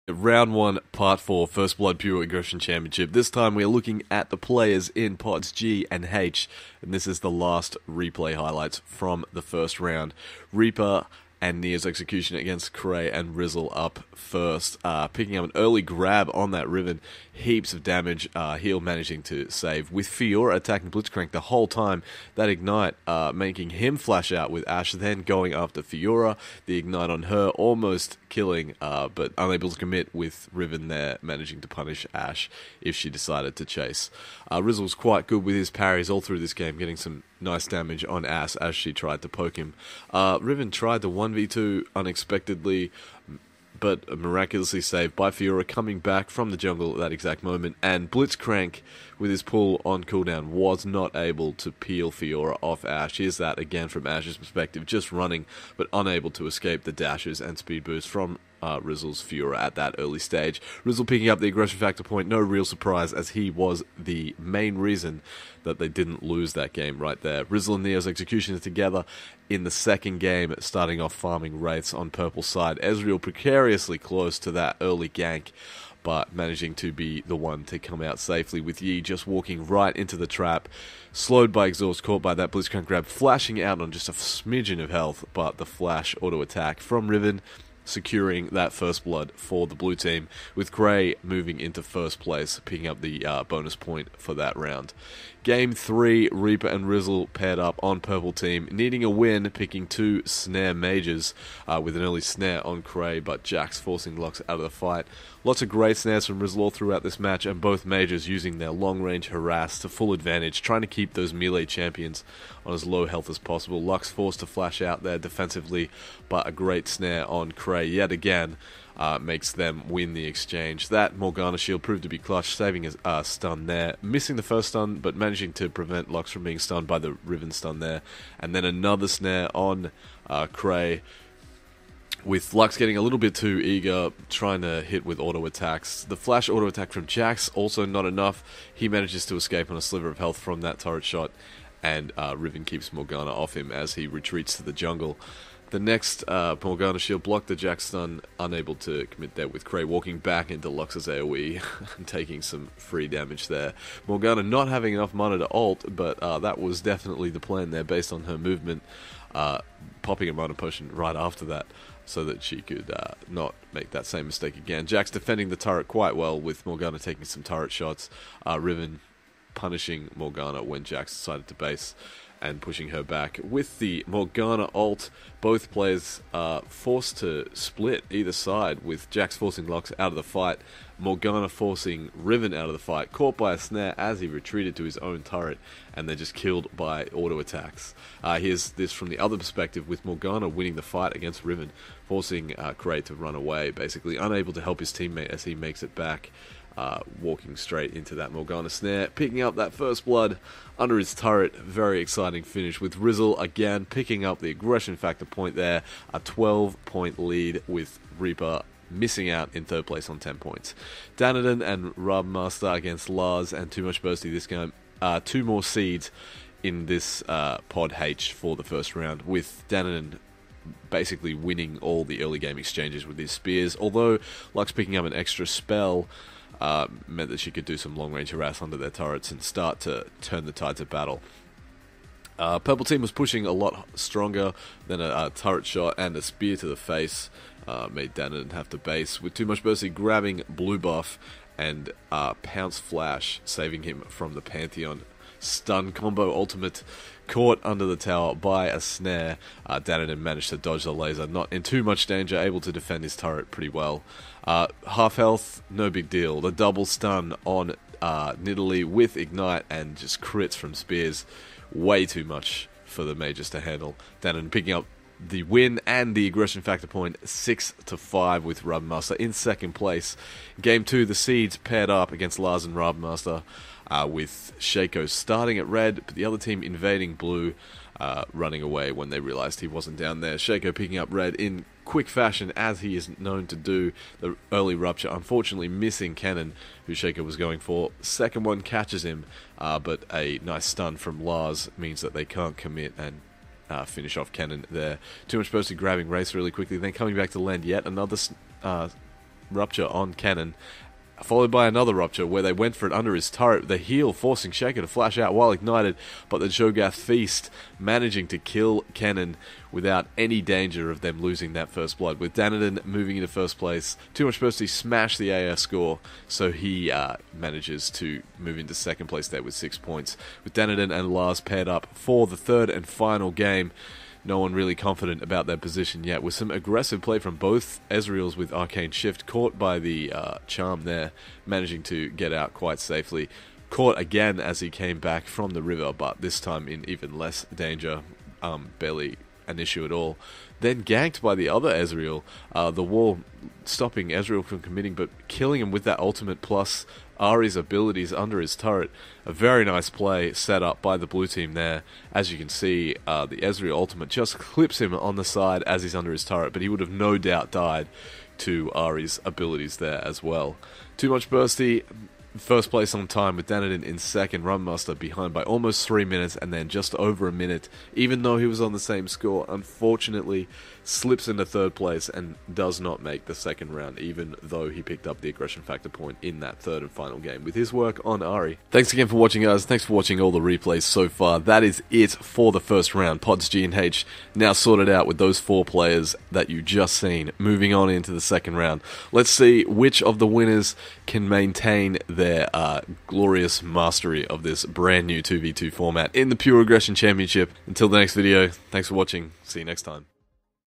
Round 1, Part 4, First Blood Pure Aggression Championship. This time we are looking at the players in Pods G and H, and this is the last replay highlights from the first round. Reaper and Nia's execution against Cray and Rizzle up first, picking up an early grab on that Riven. Heaps of damage, Heal managing to save, with Fiora attacking Blitzcrank the whole time. That Ignite making him flash out with Ashe, then going after Fiora. The Ignite on her almost killing, but unable to commit, with Riven there managing to punish Ashe if she decided to chase. Rizzle's quite good with his parries all through this game, getting some nice damage on Ashe as she tried to poke him. Riven tried to 1v2 unexpectedly, but miraculously saved by Fiora coming back from the jungle at that exact moment, and Blitzcrank with his pull on cooldown was not able to peel Fiora off Ashe. Here's that again from Ashe's perspective, just running but unable to escape the dashes and speed boost from Rizzle's Fiora at that early stage. Rizzle picking up the aggression factor point, no real surprise, as he was the main reason that they didn't lose that game right there. Rizzle and Neo's executions together in the second game, starting off farming Wraiths on purple side. Ezreal precariously close to that early gank, but managing to be the one to come out safely, with Yi just walking right into the trap, slowed by exhaust, caught by that Blitzcrank grab, flashing out on just a smidgen of health, but the flash auto attack from Riven securing that first blood for the blue team, with Cray moving into first place, picking up the bonus point for that round. Game 3, Reaper and Rizzle paired up on purple team, needing a win, picking two snare mages, with an early snare on Cray, but Jax forcing Lux out of the fight. Lots of great snares from Rizzle all throughout this match, and both mages using their long-range harass to full advantage, trying to keep those melee champions on as low health as possible. Lux forced to flash out there defensively, but a great snare on Cray yet again makes them win the exchange. That Morgana shield proved to be clutch, saving a stun there, missing the first stun, but managing to prevent Lux from being stunned by the Riven stun there. And then another snare on Cray, with Lux getting a little bit too eager, trying to hit with auto attacks. The flash auto attack from Jax, also not enough. He manages to escape on a sliver of health from that turret shot, and Riven keeps Morgana off him as he retreats to the jungle. The next Morgana shield blocked the Jax stun, unable to commit there, with Cray walking back into Lux's AoE and taking some free damage there. Morgana not having enough mana to ult, but that was definitely the plan there based on her movement, popping a mana potion right after that so that she could not make that same mistake again. Jax defending the turret quite well, with Morgana taking some turret shots. Riven punishing Morgana when Jax decided to base and pushing her back. With the Morgana ult, both players forced to split either side, with Jax forcing Lux out of the fight, Morgana forcing Riven out of the fight, caught by a snare as he retreated to his own turret, and they're just killed by auto attacks. Here's this from the other perspective, with Morgana winning the fight against Riven, forcing Cray to run away, basically unable to help his teammate as he makes it back. Walking straight into that Morgana snare, picking up that first blood under his turret. Very exciting finish, with Rizzle again picking up the aggression factor point there. A 12-point lead, with Reaper missing out in third place on 10 points. Danadin and Rabmaster against Lars and Too Much Bursty this game. Two more seeds in this Pod H for the first round, with Danadin basically winning all the early game exchanges with his spears, although Lux picking up an extra spell meant that she could do some long-range harass under their turrets and start to turn the tides of battle. Purple team was pushing a lot stronger than a turret shot, and a spear to the face made Danadin have to base, with Too Much Bursty grabbing blue buff and Pounce Flash, saving him from the Pantheon stun combo ultimate. Caught under the tower by a snare, Danadin managed to dodge the laser, not in too much danger, able to defend his turret pretty well. Half health, no big deal. The double stun on Nidalee with Ignite and just crits from spears, way too much for the mages to handle. Danadin picking up the win and the aggression factor point, 6-5, with Rabmaster in second place. Game 2, the Seeds paired up against Lars and Rabmaster, with Shaco starting at red, but the other team invading blue, running away when they realized he wasn't down there. Shaco picking up red in quick fashion, as he is known to do. The early rupture, unfortunately missing Cannon, who Shaco was going for. Second one catches him, but a nice stun from Lars means that they can't commit and finish off Cannon there. Too Much Bursty grabbing Race really quickly, then coming back to land yet another rupture on Cannon, followed by another rupture where they went for it under his turret, the heal forcing Shaker to flash out while ignited, but the Cho'Gath Feast managing to kill Cannon without any danger of them losing that first blood. With Danadin moving into first place, Too Much Bursty smashed the AR score, so he manages to move into second place there with 6 points. With Danadin and Lars paired up for the third and final game, no one really confident about their position yet, with some aggressive play from both Ezreals with Arcane Shift, caught by the charm there, managing to get out quite safely. Caught again as he came back from the river, but this time in even less danger, barely an issue at all. Then ganked by the other Ezreal, the wall stopping Ezreal from committing, but killing him with that ultimate plus Ahri's abilities under his turret. A very nice play set up by the blue team there. As you can see, the Ezreal ultimate just clips him on the side as he's under his turret, but he would have no doubt died to Ahri's abilities there as well. Too Much Bursty, first place on time with Danadin in second, Runmaster behind by almost 3 minutes and then just over a minute, even though he was on the same score. Unfortunately, slips into third place and does not make the second round, even though he picked up the aggression factor point in that third and final game with his work on Ahri. Thanks again for watching, guys. Thanks for watching all the replays so far. That is it for the first round. Pods G and H now sorted out with those 4 players that you just seen. Moving on into the second round. Let's see which of the winners can maintain their glorious mastery of this brand new 2v2 format in the Pure Aggression Championship. Until the next video, thanks for watching. See you next time.